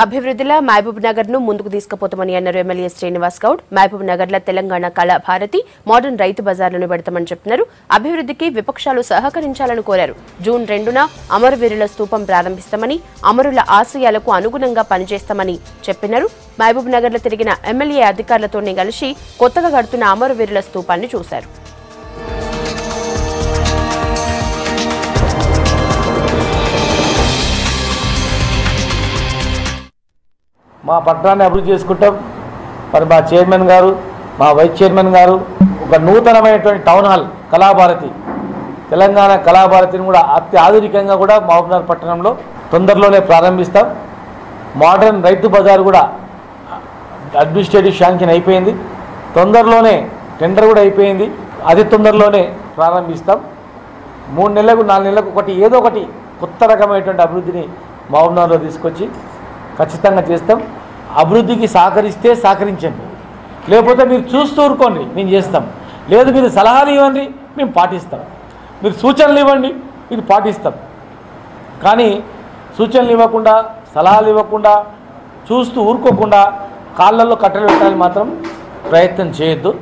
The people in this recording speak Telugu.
అభివృద్ధిలో మహబూబ్ నగర్ ను ముందుకు తీసుకుపోతామని అన్నారు ఎమ్మెల్యే శ్రీనివాస్ గౌడ్. మహబూబ్ నగర్ లో తెలంగాణ కళా భారతి మోడర్న్ రైతు బజార్లను పెడతామని చెప్పినారు. అభివృద్ధికి విపక్షాలు సహకరించాలని కోరారు. జూన్ 2న అమరవీరుల స్తూపం ప్రారంభిస్తామని, అమరుల ఆశయాలకు అనుగుణంగా పనిచేస్తామని చెప్పినారు. మహబూబ్ నగర్ లో తిరిగిన ఎమ్మెల్యే అధికారులతోనే కలిసి కొత్తగా కడుతున్న అమరవీరుల స్తూపాన్ని చూశారు. మా పట్టణాన్ని అభివృద్ధి చేసుకుంటాం. మరి మా చైర్మన్ గారు, మా వైస్ చైర్మన్ గారు ఒక నూతనమైనటువంటి టౌన్ హాల్ కళాభారతి, తెలంగాణ కళాభారతిని కూడా అత్యాధునికంగా కూడా మహబూబ్నగర్ పట్టణంలో తొందరలోనే ప్రారంభిస్తాం. మోడర్న్ రైతు బజార్ కూడా అడ్మినిస్ట్రేటివ్ శాంక్షన్ అయిపోయింది. తొందరలోనే టెండర్ కూడా అయిపోయింది. అతి తొందరలోనే ప్రారంభిస్తాం. 3 నెలలకు 4 నెలలకు ఒకటి ఏదో ఒకటి కొత్త రకమైనటువంటి అభివృద్ధిని మహబూబ్నగర్లో తీసుకొచ్చి ఖచ్చితంగా చేస్తాం. అభివృద్ధికి సహకరిస్తే సహకరించండి, లేకపోతే మీరు చూస్తూ ఊరుకోండి, మేము చేస్తాం. లేదు మీరు సలహాలు ఇవ్వండి, మేము పాటిస్తాం. మీరు సూచనలు ఇవ్వండి, మీరు పాటిస్తాం. కానీ సూచనలు ఇవ్వకుండా, సలహాలు ఇవ్వకుండా, చూస్తూ ఊరుకోకుండా కాళ్ళల్లో కట్టెలు పెట్టాలని మాత్రం ప్రయత్నం చేయొద్దు.